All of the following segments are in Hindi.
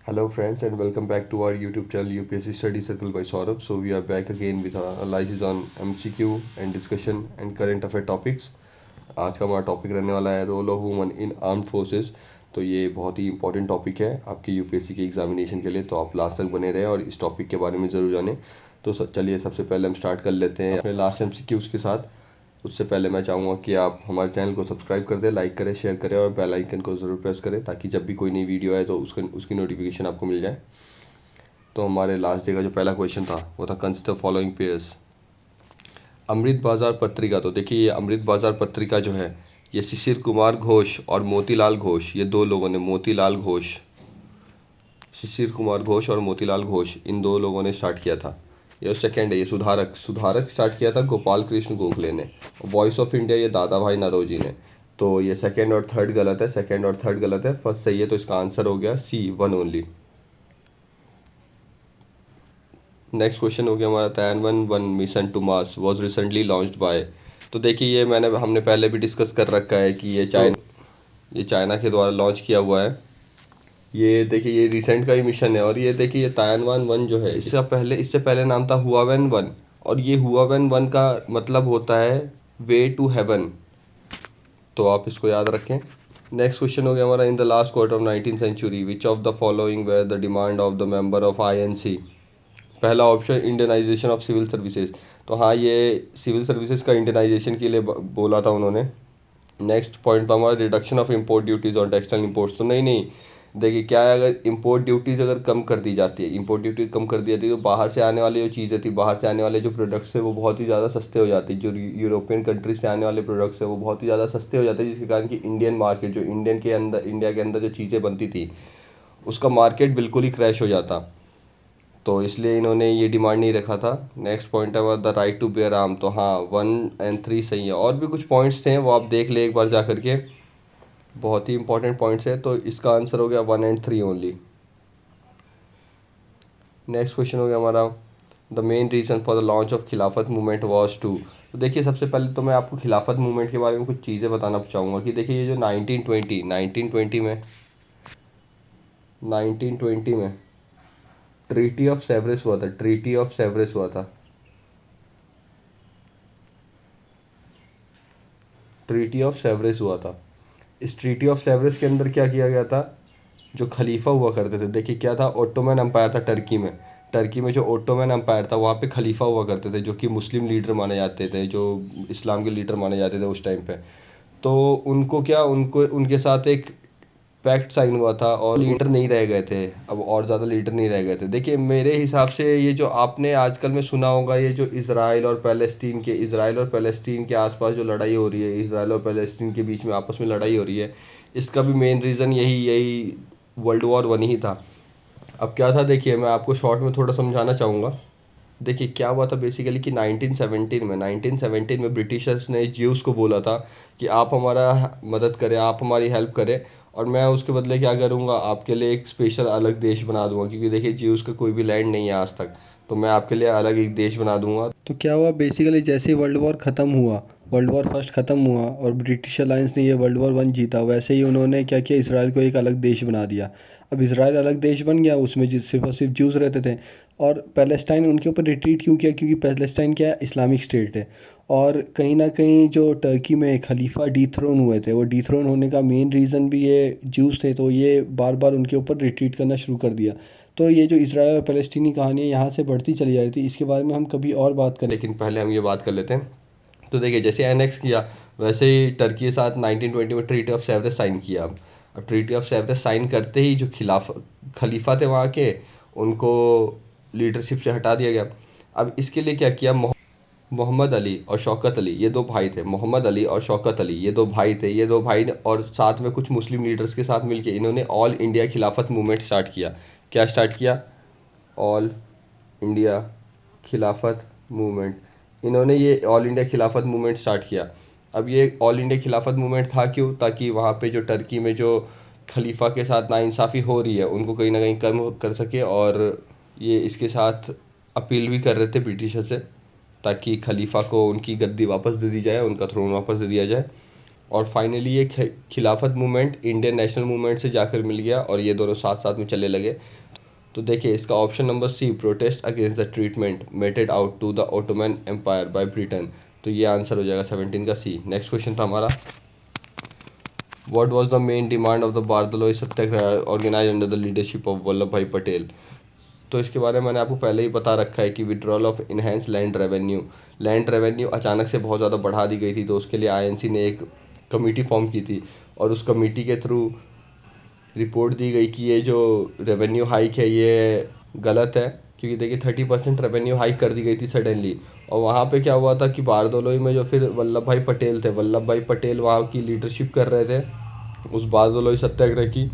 Hello friends and welcome back to our YouTube channel UPSC Study Circle by Saurabh. So we are back again with our analysis on MCQ and discussion and current affair topics. आज का हमारा टॉपिक रहने वाला है role of woman in armed forces. तो ये बहुत ही इंपॉर्टेंट टॉपिक है आपके यूपीएससी के एग्जामिनेशन के लिए, तो आप लास्ट तक बने रहें और इस टॉपिक के बारे में ज़रूर जानें। तो चलिए सबसे पहले हम स्टार्ट कर लेते हैं अपने लास्ट MCQs के साथ। उससे पहले मैं चाहूँगा कि आप हमारे चैनल को सब्सक्राइब कर दें, लाइक करें, शेयर करें और बेल आइकन को ज़रूर प्रेस करें ताकि जब भी कोई नई वीडियो आए तो उसकी नोटिफिकेशन आपको मिल जाए। तो हमारे लास्ट डे का जो पहला क्वेश्चन था वो था कंसिडर फॉलोइंग पेयर्स। अमृत बाजार पत्रिका, तो देखिए ये अमृत बाजार पत्रिका जो है ये शिशिर कुमार घोष और मोतीलाल घोष, ये दो लोगों ने, मोतीलाल घोष, शिशिर कुमार घोष और मोतीलाल घोष, इन दो लोगों ने स्टार्ट किया था। ये सेकंड है, ये सुधारक स्टार्ट किया था गोपाल कृष्ण गोखले ने। वॉइस ऑफ इंडिया ये दादा भाई नौरोजी ने। तो ये सेकंड और थर्ड गलत है, सेकंड और थर्ड गलत है, फर्स्ट सही है। तो इसका आंसर हो गया C, one only. Next question हो गया हमारा Tianwen-1 mission to Mars was recently launched by. तो देखिए ये हमने पहले भी डिस्कस कर रखा है कि ये चाइना के द्वारा लॉन्च किया हुआ है। ये देखिए ये रिसेंट का ही मिशन है और ये देखिए ये Tianwen-1 जो है इससे पहले नाम था हुआवेन-1 और ये हुआवेन-1 का मतलब होता है वे टू हेवन। तो आप इसको याद रखें। नेक्स्ट क्वेश्चन हो गया हमारा in the last quarter of 19th century which of the following were the demand of the member of INC। पहला option Indianisation of civil services. तो हाँ, ये सिविल सर्विसेज का इंडियनाइजेशन के लिए बोला था उन्होंने। नेक्स्ट पॉइंट था हमारा reduction of import duties on textile imports. तो नहीं, देखिए क्या है, अगर इंपोर्ट ड्यूटीज़ अगर कम कर दी जाती है, इंपोर्ट ड्यूटी कम कर दी जाती है तो बाहर से आने वाली जो चीज़ें थी, बाहर से आने वाले जो प्रोडक्ट्स है वो बहुत ही ज़्यादा सस्ते हो जाते हैं। जो यूरोपियन कंट्रीज से आने वाले प्रोडक्ट्स है वो बहुत ही ज़्यादा सस्ते हो जाते हैं, जिसके कारण कि इंडियन मार्केट जो इंडिया के अंदर जो चीज़ें बनती थी उसका मार्केट बिल्कुल ही क्रैश हो जाता। तो इसलिए इन्होंने ये डिमांड नहीं रखा था। नेक्स्ट पॉइंट है the right to bear arm. तो हाँ, 1 और 3 सही है। और भी कुछ पॉइंट्स थे वो आप देख ले एक बार जा करके, बहुत ही इंपॉर्टेंट पॉइंट्स है। तो इसका आंसर हो गया 1 और 3 ओनली। नेक्स्ट क्वेश्चन हो गया हमारा the main reason for the launch of खिलाफत मूवमेंट वॉज टू। तो देखिए सबसे पहले तो मैं आपको खिलाफत मूवमेंट के बारे में कुछ चीज़ें बताना चाहूँगा कि देखिए ये जो 1920 में ट्रीटी ऑफ सेवरेस हुआ था। ट्रीटी ऑफ सेवरेस हुआ था। ट्रीटी ऑफ सेवरेस हुआ था। इस ट्रीटी ऑफ सेवरेस के अंदर क्या किया गया था, जो खलीफा हुआ करते थे, देखिए क्या था, ओटोमन अम्पायर था टर्की में। टर्की में जो ओटोमन अम्पायर था वहाँ पे खलीफा हुआ करते थे जो कि मुस्लिम लीडर माने जाते थे, जो इस्लाम के लीडर माने जाते थे उस टाइम पे। तो उनको क्या, उनको उनके साथ एक पैक्ट साइन हुआ था और लीडर नहीं रह गए थे, अब और ज़्यादा लीडर नहीं रह गए थे। देखिए मेरे हिसाब से ये जो आपने आजकल में सुना होगा, ये जो इसराइल और पैलेस्टीन के आसपास जो लड़ाई हो रही है, इसराइल और पैलेस्टीन के बीच में आपस में लड़ाई हो रही है, इसका भी मेन रीज़न यही वर्ल्ड वॉर 1 ही था। अब क्या था, देखिए मैं आपको शॉर्ट में थोड़ा समझाना चाहूँगा। देखिए क्या हुआ था बेसिकली कि 1917 में ब्रिटिशर्स ने ज्यूस को बोला था कि आप हमारा मदद करें, आप हमारी हेल्प करें और मैं उसके बदले क्या करूँगा, आपके लिए एक स्पेशल अलग देश बना दूंगा, क्योंकि देखिए ज्यूस का कोई भी लैंड नहीं है आज तक, तो मैं आपके लिए अलग एक देश बना दूंगा। तो क्या हुआ बेसिकली, जैसे ही वर्ल्ड वॉर फर्स्ट ख़त्म हुआ और ब्रिटिश अलायंस ने ये वर्ल्ड वॉर 1 जीता, वैसे ही उन्होंने क्या किया, इसराइल को एक अलग देश बना दिया। अब इसराइल अलग देश बन गया, उसमें सिर्फ और सिर्फ ज्यूज रहते थे। और पैलेस्टाइन उनके ऊपर रिट्रीट क्यों किया, क्योंकि पैलेस्टाइन क्या है, इस्लामिक स्टेट है। और कहीं ना कहीं जो टर्की में खलीफा डीथ्रोन हुए थे, वो डीथ्रोन होने का मेन रीज़न भी ये ज्यूज थे, तो ये बार बार उनके ऊपर रिट्रीट करना शुरू कर दिया। तो ये जो इसराइल और फ़लस्तीनी कहानी है यहाँ से बढ़ती चली जा रही थी, इसके बारे में हम कभी और बात करें। लेकिन पहले हम ये बात कर लेते हैं। तो देखिए जैसे एनेक्स किया वैसे ही टर्की के साथ 1920 में ट्रीटी ऑफ सेवरेस साइन किया। अब ट्रीटी ऑफ सेवरेस साइन करते ही जो खलीफा थे वहाँ के, उनको लीडरशिप से हटा दिया गया। अब इसके लिए क्या किया, मोहम्मद अली और शौकत अली, ये दो भाई थे, मोहम्मद अली और शौकत अली, ये दो भाई थे। ये दो भाई ने और साथ में कुछ मुस्लिम लीडर्स के साथ मिलकर इन्होंने ऑल इंडिया खिलाफत मूवमेंट स्टार्ट किया। क्या स्टार्ट किया, ऑल इंडिया खिलाफत मूवमेंट। इन्होंने ये ऑल इंडिया खिलाफत मूवमेंट स्टार्ट किया। अब ये ऑल इंडिया खिलाफत मूवमेंट था क्यों, ताकि वहाँ पे जो टर्की में जो खलीफा के साथ नाइंसाफ़ी हो रही है उनको कहीं ना कहीं कम कर सके, और ये इसके साथ अपील भी कर रहे थे ब्रिटिशर से ताकि खलीफा को उनकी गद्दी वापस दे दी जाए, उनका थ्रोन वापस दे दिया जाए। और फाइनली ये खिलाफत मूवमेंट इंडियन नेशनल मूवमेंट से जाकर मिल गया और ये दोनों साथ साथ में चलने लगे। तो देखिए इसका option number C, protest against the treatment meted out to the Ottoman Empire by Britain. तो ये आंसर हो जाएगा 17 का सी। नेक्स्ट क्वेश्चन था हमारा, what was the main demand of the Bardoloi Satyagraha organise under the leadership of Vallabh bhai Patel. तो इसके बारे में मैंने आपको पहले ही बता रखा है कि withdrawal of enhance land revenue अचानक से बहुत ज़्यादा बढ़ा दी गई थी, तो उसके लिए आईएनसी ने एक कमेटी फॉर्म की थी और उस कमेटी के थ्रू रिपोर्ट दी गई कि ये जो रेवेन्यू हाइक है ये गलत है, क्योंकि देखिए 30% रेवेन्यू हाइक कर दी गई थी सडनली। और वहाँ पे क्या हुआ था कि बारदोलोई में जो फिर वल्लभ भाई पटेल थे, वल्लभ भाई पटेल वहाँ की लीडरशिप कर रहे थे उस बारदोलोई सत्याग्रह की।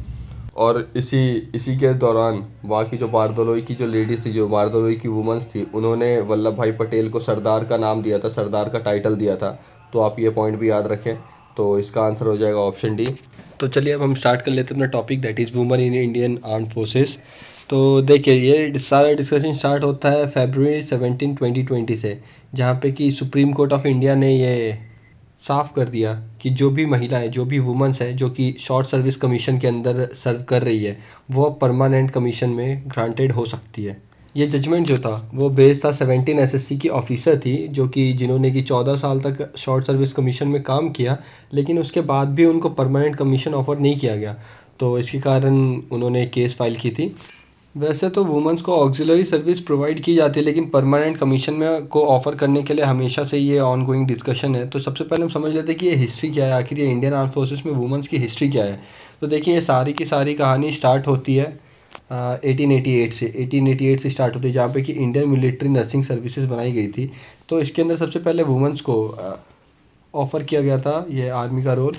और इसी इसी के दौरान वहाँ की जो बारदोलोई की जो लेडीज थी, जो बारदोलोई की वुमेंस थी, उन्होंने वल्लभ भाई पटेल को सरदार का नाम दिया था, सरदार का टाइटल दिया था। तो आप ये पॉइंट भी याद रखें। तो इसका आंसर हो जाएगा ऑप्शन डी। तो चलिए अब हम स्टार्ट कर लेते हैं अपना topic, that is women in Indian armed forces. तो देखिए ये सारा डिस्कशन स्टार्ट होता है फरवरी 17, 2020 से, जहाँ पे कि सुप्रीम कोर्ट ऑफ इंडिया ने ये साफ कर दिया कि जो भी महिलाएं, जो भी वुमेंस है जो कि शॉर्ट सर्विस कमीशन के अंदर सर्व कर रही है, वो परमानेंट कमीशन में ग्रांटेड हो सकती है। ये जजमेंट जो था वो बेस्ड था 17 एसएससी की ऑफिसर थी, जो कि जिन्होंने कि 14 साल तक शॉर्ट सर्विस कमीशन में काम किया, लेकिन उसके बाद भी उनको परमानेंट कमीशन ऑफर नहीं किया गया। तो इसके कारण उन्होंने केस फाइल की थी। वैसे तो वुमेंस को ऑक्सिलरी सर्विस प्रोवाइड की जाती है, लेकिन परमानेंट कमीशन में को ऑफर करने के लिए हमेशा से ये ऑन गोइंग डिस्कशन है। तो सबसे पहले हम समझ लेते हैं कि ये हिस्ट्री क्या है, आखिर ये इंडियन आर्म फोर्सेस में वुमेंस की हिस्ट्री क्या है। तो देखिए ये सारी की सारी कहानी स्टार्ट होती है 1888 से स्टार्ट होती है, जहाँ पे कि इंडियन मिलिट्री नर्सिंग सर्विसेज बनाई गई थी। तो इसके अंदर सबसे पहले वुमेंस को ऑफ़र किया गया था ये आर्मी का रोल।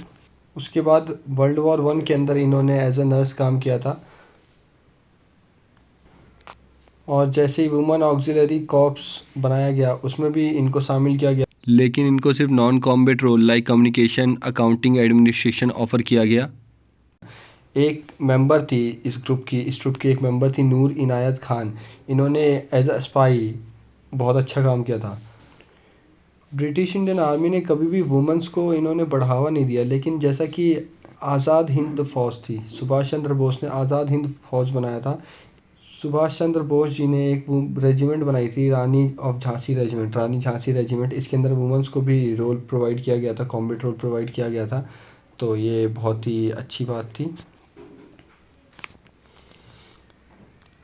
उसके बाद वर्ल्ड वॉर 1 के अंदर इन्होंने एज अ नर्स काम किया था, और जैसे ही वुमेन ऑक्सिलरी कॉर्प्स बनाया गया उसमें भी इनको शामिल किया गया, लेकिन इनको सिर्फ non combat role like communication, accounting, administration offer किया गया। एक मेंबर थी इस ग्रुप की एक मेंबर थी नूर इनायत खान। इन्होंने एज अ स्पाई बहुत अच्छा काम किया था। ब्रिटिश इंडियन आर्मी ने कभी भी वुमेंस को इन्होंने बढ़ावा नहीं दिया, लेकिन जैसा कि आज़ाद हिंद फौज थी, सुभाष चंद्र बोस ने आज़ाद हिंद फौज बनाया था। सुभाष चंद्र बोस जी ने एक रेजिमेंट बनाई थी, रानी झांसी रेजिमेंट। इसके अंदर वुमेंस को भी रोल प्रोवाइड किया गया था, कॉम्बैट रोल प्रोवाइड किया गया था। तो ये बहुत ही अच्छी बात थी।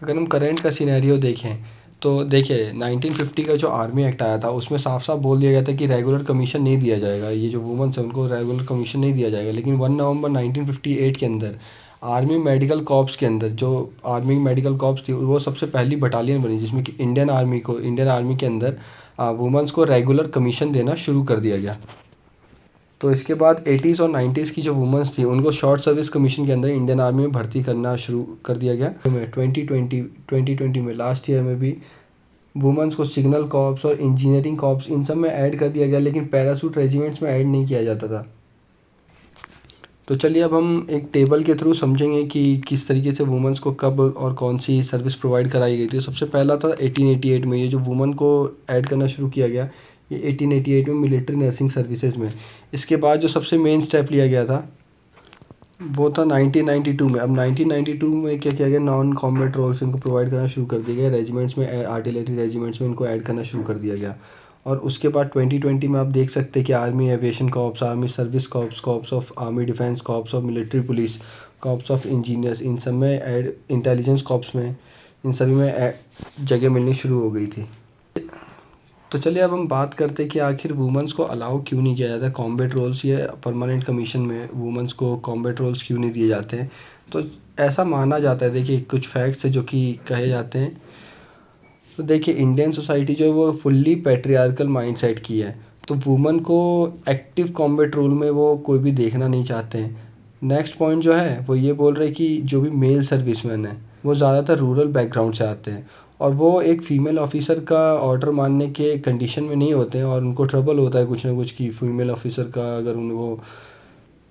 अगर हम करेंट का सिनेरियो देखें तो देखिए 1950 का जो आर्मी एक्ट आया था उसमें साफ साफ बोल दिया गया था कि रेगुलर कमीशन नहीं दिया जाएगा, ये जो वुमेन्स हैं उनको रेगुलर कमीशन नहीं दिया जाएगा। लेकिन 1 नवंबर 1958 के अंदर आर्मी मेडिकल कॉर्प्स के अंदर जो आर्मी मेडिकल कॉर्प्स थी वो सबसे पहली बटालियन बनी, जिसमें कि इंडियन आर्मी के अंदर वुमेन्स को रेगुलर कमीशन देना शुरू कर दिया गया। तो इसके बाद 80s और 90s की जो वुमेंस थी उनको शॉर्ट सर्विस कमीशन के अंदर इंडियन आर्मी में भर्ती करना शुरू कर दिया गया। 2020 में लास्ट ईयर में भी वुमेंस को सिग्नल कॉर्प्स और इंजीनियरिंग कॉर्प्स इन सब में ऐड कर दिया गया, लेकिन पैरासूट रेजिमेंट्स में ऐड नहीं किया जाता था। तो चलिए अब हम एक टेबल के थ्रू समझेंगे कि किस तरीके से वुमेंस को कब और कौन सी सर्विस प्रोवाइड कराई गई थी। सबसे पहला था 1888 में, ये जो वुमेन को ऐड करना शुरू किया गया ये 1888 में मिलिट्री नर्सिंग सर्विसेज में। इसके बाद जो सबसे मेन स्टेप लिया गया था वो था 1992 में। अब 1992 में क्या किया गया, नॉन कॉम्बैट रोल्स इनको प्रोवाइड करना शुरू कर दिया गया, रेजिमेंट्स में, आर्टिलरी रेजिमेंट्स में इनको ऐड करना शुरू कर दिया गया। और उसके बाद 2020 में आप देख सकते हैं कि army aviation corps, army service corps, corps of army defence, corps of military police, corps of engineers, इन सब में ऐड, इंटेलिजेंस कॉर्प्स में, इन सभी में जगह मिलनी शुरू हो गई थी। तो चलिए अब हम बात करते हैं कि आखिर वुमेंस को अलाउ क्यों नहीं किया जाता कॉम्बैट रोल्स या परमानेंट कमीशन में, वुमेंस को कॉम्बैट रोल्स क्यों नहीं दिए जाते हैं। तो ऐसा माना जाता है, देखिए कुछ फैक्ट्स है जो कि कहे जाते हैं। तो देखिए इंडियन सोसाइटी जो है वो फुल्ली पैट्रियार्कल माइंडसेट की है, तो वुमेन को एक्टिव कॉम्बैट रोल में वो कोई भी देखना नहीं चाहते हैं। नेक्स्ट पॉइंट जो है वो ये बोल रहे हैं कि जो भी मेल सर्विसमैन है वो ज़्यादातर रूरल बैकग्राउंड से आते हैं, और वो एक फ़ीमेल ऑफिसर का ऑर्डर मानने के कंडीशन में नहीं होते हैं, और उनको ट्रबल होता है कुछ ना कुछ कि फीमेल ऑफिसर का अगर उनको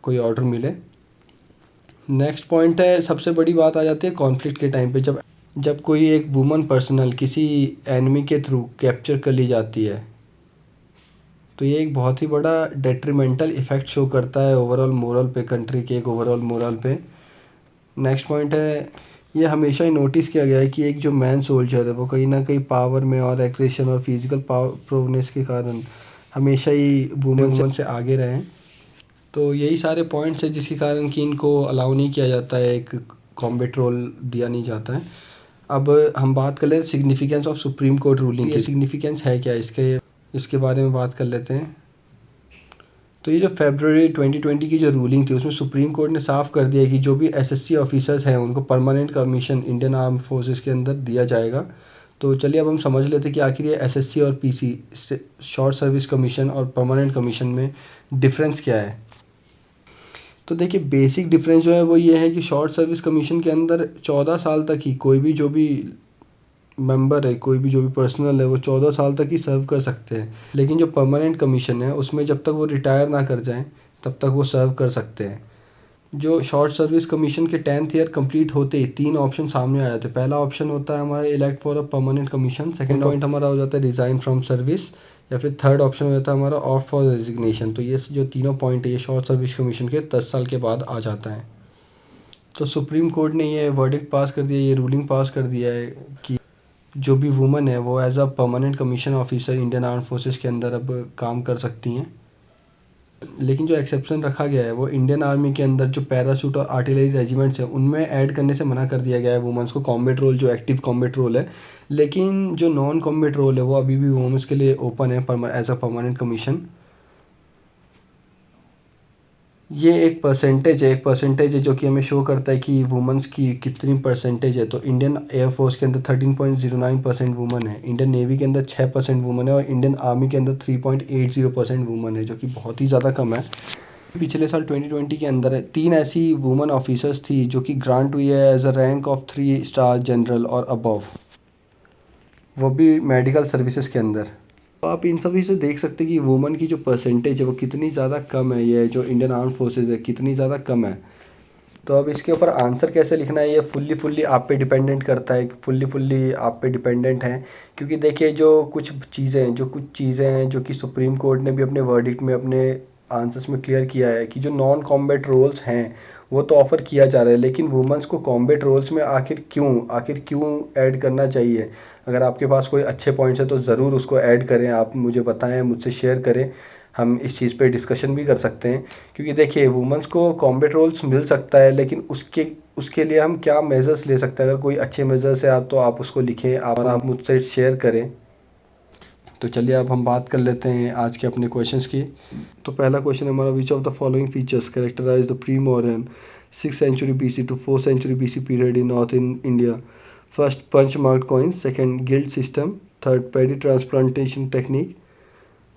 कोई ऑर्डर मिले। नेक्स्ट पॉइंट है, सबसे बड़ी बात आ जाती है कॉन्फ्लिक्ट के टाइम पे, जब कोई एक वुमन पर्सनल किसी एनिमी के थ्रू कैप्चर कर ली जाती है तो ये एक बहुत ही बड़ा डेट्रीमेंटल इफ़ेक्ट शो करता है ओवरऑल मोरल पे, कंट्री के एक ओवरऑल मोरल पे। नेक्स्ट पॉइंट है, ये हमेशा ही नोटिस किया गया है कि एक जो मैन सोल्जर है वो कहीं ना कहीं पावर में और एग्रेशन और फिजिकल पावर प्रोनेस के कारण हमेशा ही वुमेन से आगे रहे हैं। तो यही सारे पॉइंट्स हैं जिसके कारण कि इनको अलाउ नहीं किया जाता है, एक कॉम्बैट रोल दिया नहीं जाता है। अब हम बात कर लेते हैं significance of supreme court ruling. ये सिग्निफिकेंस है क्या, इसके बारे में बात कर लेते हैं। तो ये जो फरवरी 2020 की जो रूलिंग थी उसमें सुप्रीम कोर्ट ने साफ कर दिया है कि जो भी एसएससी ऑफिसर्स हैं उनको permanent commission Indian arm forces के अंदर दिया जाएगा। तो चलिए अब हम समझ लेते हैं कि आखिर ये एसएससी और पीसी, शॉर्ट सर्विस कमीशन और परमानेंट कमीशन में डिफरेंस क्या है। तो देखिए बेसिक डिफरेंस जो है वो ये है कि शॉर्ट सर्विस कमीशन के अंदर 14 साल तक ही कोई भी जो भी मेंबर है, कोई भी जो भी पर्सनल है वो 14 साल तक ही सर्व कर सकते हैं। लेकिन जो परमानेंट कमीशन है उसमें जब तक वो रिटायर ना कर जाएं तब तक वो सर्व कर सकते हैं। जो शॉर्ट सर्विस कमीशन के 10th ईयर कंप्लीट होते ही 3 ऑप्शन सामने आ जाते हैं। पहला ऑप्शन होता है हमारा elect for a permanent commission, second point हमारा हो जाता है रिजाइन फ्रॉम सर्विस, या फिर थर्ड ऑप्शन हो जाता है हमारा ऑफ फॉर रेजिग्नेशन। तो ये जो तीनों पॉइंट है ये शॉर्ट सर्विस कमीशन के 10 साल के बाद आ जाता है। तो सुप्रीम कोर्ट ने ये वर्डिक्ट पास कर दिया, ये रूलिंग पास कर दिया है कि जो भी वुमन है वो as a permanent commission officer Indian arm forces के अंदर अब काम कर सकती हैं। लेकिन जो एक्सेप्शन रखा गया है वो इंडियन आर्मी के अंदर जो पैराशूट और आर्टिलरी रेजिमेंट्स हैं उनमें ऐड करने से मना कर दिया गया है वुमेंस को कॉम्बैट रोल, जो एक्टिव कॉम्बैट रोल है। लेकिन जो नॉन कॉम्बैट रोल है वो अभी भी वुमेंस के लिए ओपन है एज अ परमानेंट कमीशन। ये एक परसेंटेज है जो कि हमें शो करता है कि वुमेंस की कितनी परसेंटेज है। तो इंडियन एयरफोर्स के अंदर 13.09% वुमन है, इंडियन नेवी के अंदर 6% वुमन है और इंडियन आर्मी के अंदर 3.80% वुमन है, जो कि बहुत ही ज़्यादा कम है। पिछले साल 2020 के अंदर 3 ऐसी वुमन ऑफिसर्स थी जो कि ग्रांट हुई है as a rank of 3 star general और अबव, वो भी मेडिकल सर्विसेज के अंदर। तो आप इन सभी से देख सकते हैं कि वुमन की जो परसेंटेज है वो कितनी ज़्यादा कम है, ये जो इंडियन आर्म फोर्सेज है कितनी ज़्यादा कम है। तो अब इसके ऊपर आंसर कैसे लिखना है ये फुल्ली आप पे डिपेंडेंट करता है, फुल्ली आप पे डिपेंडेंट है। क्योंकि देखिए जो कुछ चीज़ें हैं जो कि सुप्रीम कोर्ट ने भी अपने वर्डिक्ट में अपने आंसर्स में क्लियर किया है कि जो नॉन कॉम्बैट रोल्स हैं वो तो ऑफ़र किया जा रहा है, लेकिन वुमेंस को कॉम्बैट रोल्स में आखिर क्यों ऐड करना चाहिए। अगर आपके पास कोई अच्छे पॉइंट्स हैं तो ज़रूर उसको ऐड करें, आप मुझे बताएं, मुझसे शेयर करें, हम इस चीज़ पे डिस्कशन भी कर सकते हैं। क्योंकि देखिए वुमेंस को कॉम्बैट रोल्स मिल सकता है, लेकिन उसके लिए हम क्या मेजर्स ले सकते हैं। अगर कोई अच्छे मेजर्स है आप तो आप उसको लिखें और आप मुझसे शेयर करें। तो चलिए अब हम बात कर लेते हैं आज के अपने क्वेश्चंस की। तो पहला क्वेश्चन हमारा, which of the following features characterise the pre modern 6th century BC to 4th century BC period in North in India? First, punch marked coins. Second, guild system. Third, paddy transplantation technique.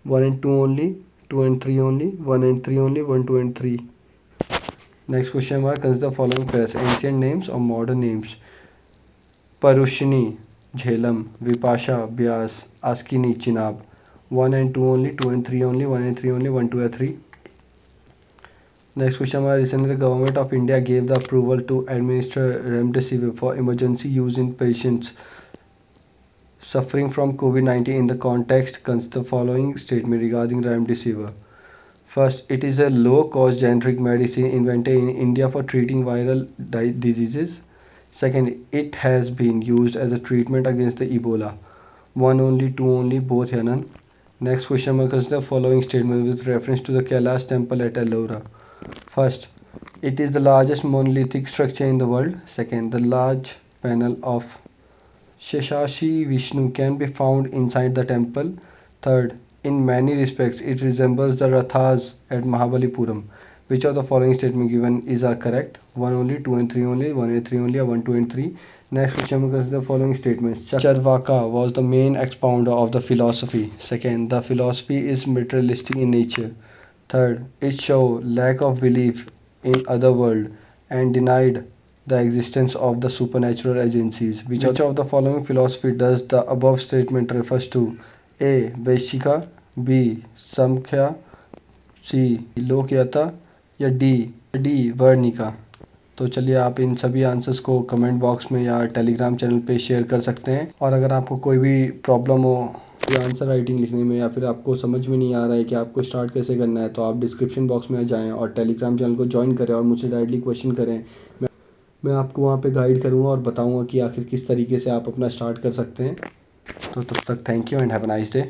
1 and 2 only, 2 and 3 only, 1 and 3 only, 1, 2 and 3. Next question हमारा, consider following pairs ancient names or modern names. Parushini, Jhelum, Vipasha, Vyas, Askini, Chinab. 1 and 2 only, 2 and 3 only, 1 and 3 only, 1, 2 and 3. Next question हमारा, recently the government of India gave the approval to administer remdesivir for emergency use in patients suffering from COVID-19 in the context. Consider the following statement regarding remdesivir. First, it is a low-cost generic medicine invented in India for treating viral diseases. Second, it has been used as a treatment against the Ebola. 1 only, 2 only, both or none. Next question, consider the following statement with reference to the Kailash temple at Ellora. First, it is the largest monolithic structure in the world. Second, the large panel of Sheshashi Vishnu can be found inside the temple. Third, in many respects, it resembles the Rathas at Mahabalipuram. Which of the following statement given is correct? 1 only, 2 and 3 only, 1 and 3 only, or 1, 2 and 3. Next question, consider the following statements. Charvaka was the main expounder of the philosophy. Second, the philosophy is materialistic in nature. Third, it showed lack of belief in other world and denied the existence of the supernatural agencies. Which of the following philosophy does the above statement refers to? A. Vaishika, B. Samkhya, C. Lokyata या D. वर्णिका। तो चलिए आप इन सभी आंसर्स को कमेंट बॉक्स में या टेलीग्राम चैनल पे शेयर कर सकते हैं। और अगर आपको कोई भी प्रॉब्लम हो कोई आंसर राइटिंग लिखने में, या फिर आपको समझ में नहीं आ रहा है कि आपको स्टार्ट कैसे करना है, तो आप डिस्क्रिप्शन बॉक्स में जाएँ और टेलीग्राम चैनल को ज्वाइन करें और मुझसे डायरेक्टली क्वेश्चन करें। मैं आपको वहाँ पे गाइड करूँगा और बताऊँगा कि आखिर किस तरीके से आप अपना स्टार्ट कर सकते हैं। तो तब तक thank you and have a nice day.